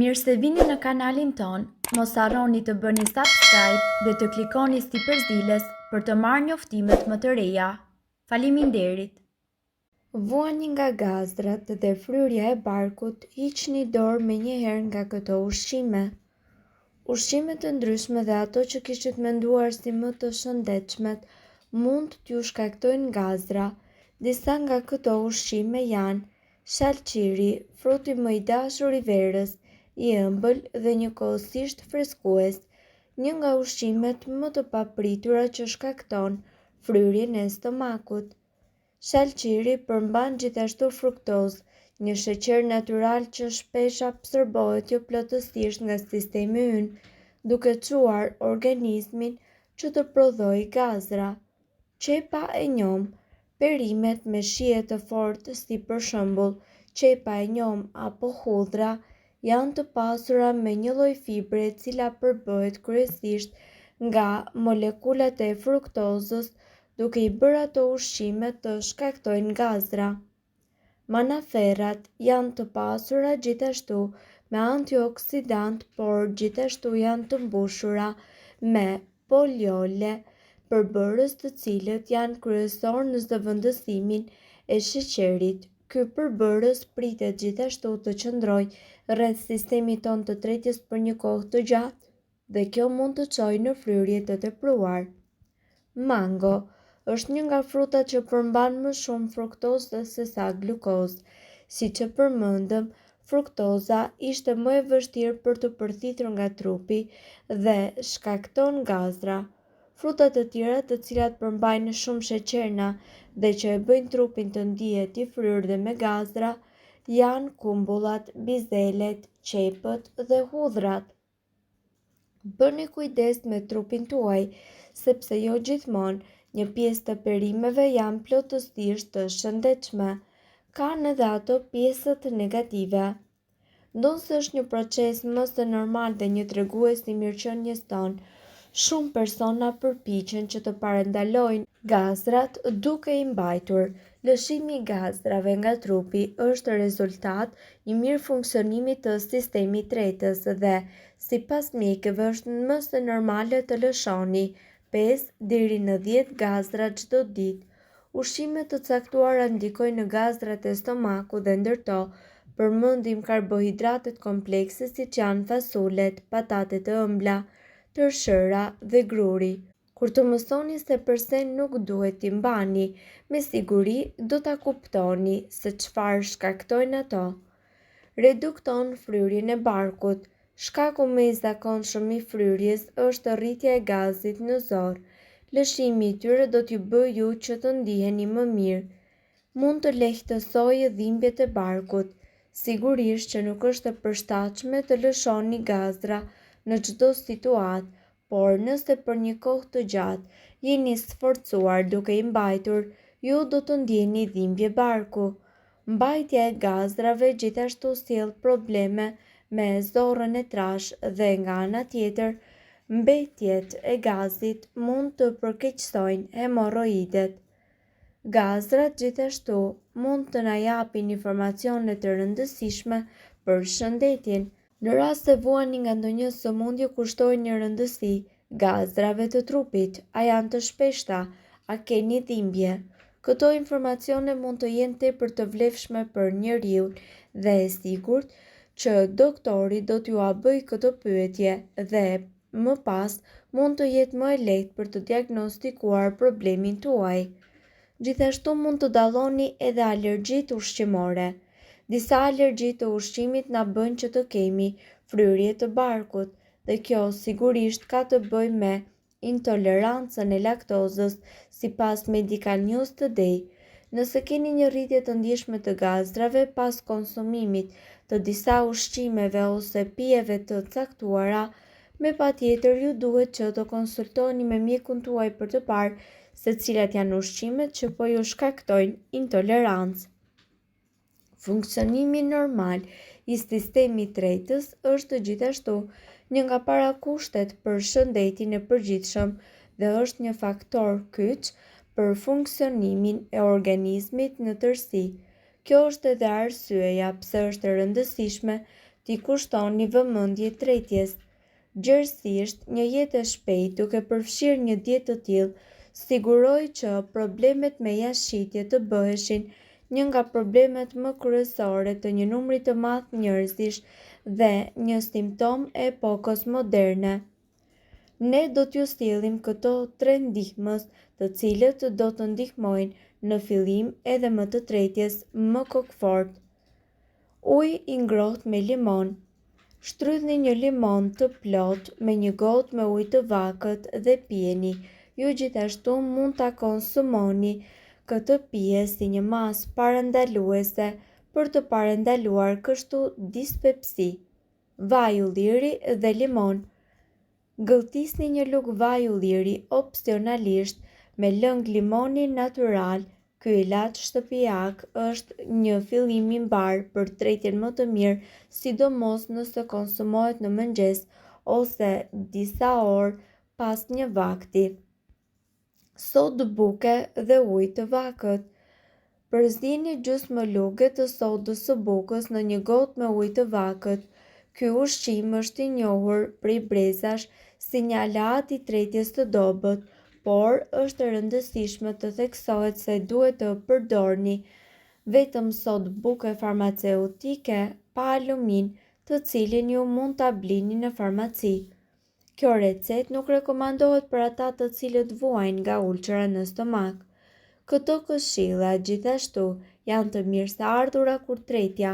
Mirë se vini në kanalin ton, mos harroni të bëni subscribe dhe të klikoni si përzdiles për të marrë njoftimet më të reja. Faleminderit! Vuani nga gazrat dhe fryrja e barkut, hiqni dorë me njëherë nga këto ushqime. Ushqime të ndryshme dhe ato që kishit menduar si më të shëndetshmet mund t'ju shkaktojnë gazra. Disa nga këto ushqime janë shalqiri, fruti më i dashur i verës, i ëmbël dhe njëkohësisht freskues, një nga ushqimet më të papritura që shkakton fryrjen e stomakut. Shalqiri përmban gjithashtu fruktozë, një sheqer natyral që shpesh absorbohet jo plotësisht nga sistemi ynë, duke çuar organizmin që të prodhojë gazra. Qepa e njom, perimet me shije të fortë si për shembull qepa e njom apo hudhra, janë të pasura me një lloj fibre e cila përbëhet kryesisht nga molekulat e fruktozës, duke i bërë ato ushqime të shkaktojnë gazra. Manaferrat janë të pasura gjithashtu me antioksidant, por gjithashtu janë të mbushura me poliole, përbërës të cilët janë kryesor në zëvendësimin e sheqerit. Ky përbërës pritet gjithashtu të qëndrojë rreth sistemit tonë të tretjes për një kohë të gjatë dhe kjo mund të çojë në fryrje të tepruar. Mango është një nga frutat që përmban më shumë fruktozë se sa glukozë. Siç e përmendëm, fruktoza ishte më e vështirë për të përthithur nga trupi dhe shkakton gazra. Frutat të tjera të cilat përmbajnë shumë sheqerna dhe që e bëjnë trupin të ndihet i fryrë dhe me gazra janë kumbullat, bizelet, qepët dhe hudhrat. Bëni kujdes me trupin tuaj, sepse jo gjithmonë një pjesë të perimeve janë plotësisht të shëndetshme, kanë edhe ato pjesët negative. Ndonse është një proces mëse normal dhe një tregues i mirëqenies tonë, shumë persona përpiqen që të parandalojnë gazrat duke i mbajtur. Lëshimi i gazrave nga trupi është rezultat i mirë funksionimit të sistemit tretës dhe, sipas mjekëve, është mëse normale të lëshoni 5 deri në 10 gazra çdo ditë. Ushqime të caktuara ndikojnë në gazrat e stomakut dhe ndërto përmendim karbohidratet komplekse siç janë fasulet, patatet e ëmbla, tërshëra dhe gruri. Kur të mësoni se përse nuk duhet t'i mbani, me siguri do ta kuptoni se çfarë shkaktojnë ato. Redukton fryrjen e barkut. Shkaku më i zakonshëm i fryrjes është rritja e gazit në zor. Lëshimi i tyre do t'ju bëjë ju që të ndiheni më mirë. Mund të lehtësojë dhimbjet e barkut. Sigurisht që nuk është e përshtatshme të lëshoni gazra në çdo situatë, por nëse për një kohë të gjatë jeni sforcuar duke i mbajtur, ju do të ndjeni dhimbje barku. Mbajtja e gazrave gjithashtu sjell probleme me zorrën e trashë dhe nga ana tjetër, mbetjet e gazit mund të përkeqësojnë hemoroidet. Gazrat gjithashtu mund të na japin informacione të rëndësishme për shëndetin. Në rast se vuani nga ndonjë sëmundje kushtojnë një rëndësi gazrave të trupit, a janë të shpeshta, a keni dhimbje. Këto informacione mund të jenë tepër të vlefshme për njeriu dhe e sigurt që doktori do t'ju a bëjë këtë pyetje dhe më pas mund të jetë më e lehtë për të diagnostikuar problemin tuaj. Gjithashtu mund të dalloni edhe alergjitë ushqimore. Disa alergji të ushqimit na bëjnë që të kemi fryrje të barkut dhe kjo sigurisht ka të bëjë me intolerancën e laktozës, sipas Medical News Today. Nëse keni një rritje të ndjeshme të gazrave pas konsumimit të disa ushqimeve ose pijeve të caktuara, me patjetër ju duhet që të konsultoni me mjekun tuaj për të parë se cilat janë ushqimet që po ju shkaktojnë intolerancë. Funksionimi normal i sistemit tretës është gjithashtu një nga parakushtet për shëndetin e përgjithshëm dhe është një faktor kyç për funksionimin e organizmit në tërësi. Kjo është edhe arsyeja pse është e rëndësishme t'i kushtoni vëmendje tretjes. Gjërësisht, një jetë e shpejtë duke përfshirë një dietë të tillë, siguroj që problemet me jashtëshitje të bëheshin një nga problemet më kryesore të një numri të madh njerëzish dhe një simptom e epokës moderne. Ne do t'ju sjellim këto 3 ndihmës, të cilët do të ndihmojnë në fillim edhe më të tretjes më kokfort. Ujë i ngrohtë me limon. Shtrydhni një limon të plotë me një gotë me ujë të vakët dhe pijeni. Ju gjithashtu mund ta konsumoni këtë pije si një masë parandaluese për të parandaluar kështu dispepsi. Vaj ulliri dhe limon. Gëlltisni një lugë vaj ulliri opsionalisht me lëng limoni natyral. Ky ilaç shtëpiak është një fillim i mbar për tretjen më të mirë, sidomos nëse konsumohet në mëngjes ose disa orë pas një vakti. Sodë buke dhe ujë të vakët. Përzieni gjysmë luge të sodës së bukës në një gotë me ujë të vakët. Ky ushqim është i njohur prej brezash si një aleat i tretjes së dobët, por është e rëndësishme të theksohet se duhet të përdorni vetëm sodë buke farmaceutike pa alumin, të cilin ju mund ta blini në farmaci. Kjo recetë nuk rekomandohet për ata të cilët vuajnë nga ulçera në stomak. Këto këshilla gjithashtu janë të mirëseardhura kur tretja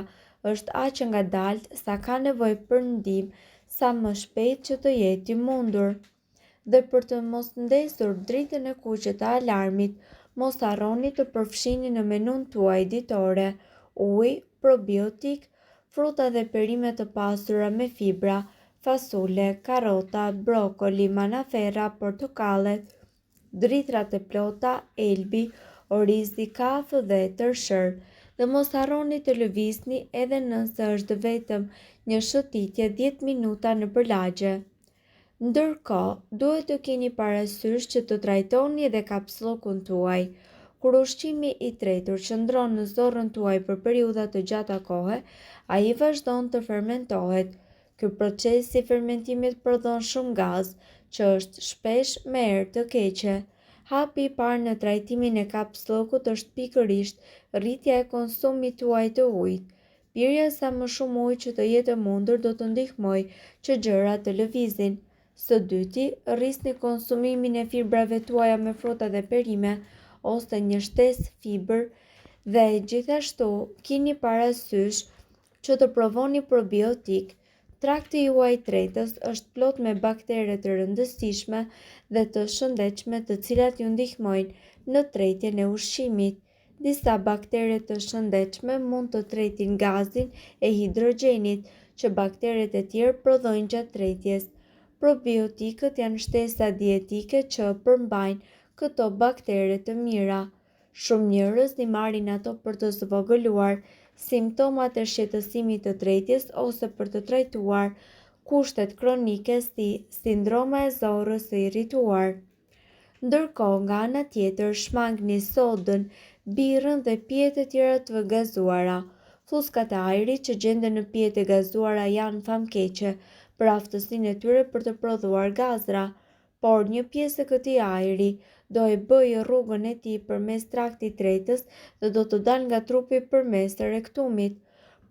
është aq e ngadaltë sa ka nevojë për ndihmë sa më shpejt që të jetë i mundur. Dhe për të mos ndesur dritën e kuqe të alarmit, mos harroni të përfshini në menun tuaj ditore ujë, probiotik, fruta dhe perime të pasura me fibra, fasule, karrota, brokoli, manafera, portokallet, dritrat e plota, elbi, orizi, kafë dhe tërshër. Dhe mos harroni të lëvizni edhe nëse është vetëm një shëtitje 10 minuta nëpër lagje. Ndërkohë, duhet të keni parasysh që të trajtoni edhe kapsllokun tuaj. Kur ushqimi i tretur qëndron në zorrën tuaj për periudha të gjata kohe, ai vazhdon të fermentohet. Ky proces i fermentimit prodhon shumë gaz, që është shpesh me erë të keqe. Hapi i parë në trajtimin e kapsllokut është pikërisht rritja e konsumit tuaj të ujit. Pirja sa më shumë ujë që të jetë e mundur do të ndihmojë që gjërat të lëvizin. Së dyti, rrisni konsumimin e fibrave tuaja me fruta dhe perime ose një shtesë fibër dhe gjithashtu keni parasysh që të provoni probiotik. Trakti juaj tretës është plot me baktere të rëndësishme dhe të shëndetshme të cilat ju ndihmojnë në tretjen e ushqimit. Disa baktere të shëndetshme mund të tretin gazin e hidrogjenit që bakteret e tjerë prodhojnë gjatë tretjes. Probiotikët janë shtesa dietike që përmbajnë këto baktere të mira. Shumë njerëz i marrin ato për të zvogëluar simptomat e shqetësimit të tretjes ose për të trajtuar kushtet kronike si sindroma e zorrës së irrituar. Ndërkohë, nga ana tjetër, shmangni sodën, birrën dhe pijet e tjera të gazuara. Fuskat e ajrit që gjenden në pijet e gazuara janë famkeqe për aftësinë e tyre për të prodhuar gazra, por një pjesë e këtij ajri do e bëjë rrugën e tij përmes traktit tretës dhe do të dalë nga trupi përmes rektumit.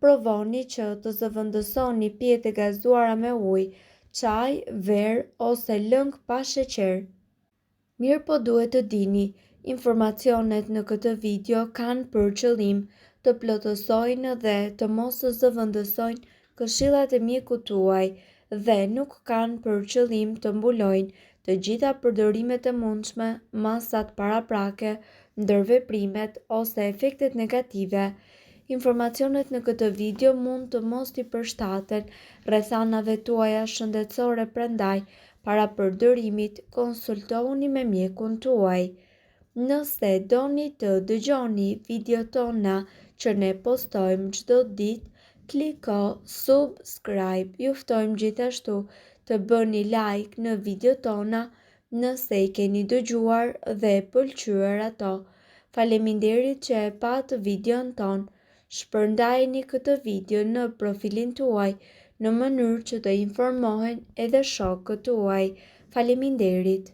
Provoni që të zëvendësoni pijet e gazuara me ujë, çaj, verë ose lëng pa sheqer. Mirë po duhet të dini, informacionet në këtë video kanë për qëllim të plotësojnë dhe të mos zëvendësojnë këshillat e mjekut tuaj dhe nuk kanë për qëllim të mbulojnë të gjitha përdorimet e mundshme, masat paraprake, ndërveprimet ose efektet negative. Informacionet në këtë video mund të mos t'i përshtaten rrethanave tuaja shëndetësore, prandaj para përdorimit konsultohuni me mjekun tuaj. Nëse doni të dëgjoni videot tona që ne postojmë çdo ditë, kliko subscribe. Ju ftojmë gjithashtu të bëni like në videot tona nëse i keni dëgjuar dhe pëlqyer ato. Faleminderit që e pat videon ton. Shpërndajeni këtë video në profilin tuaj në mënyrë që të informohen edhe shokët tuaj. Faleminderit.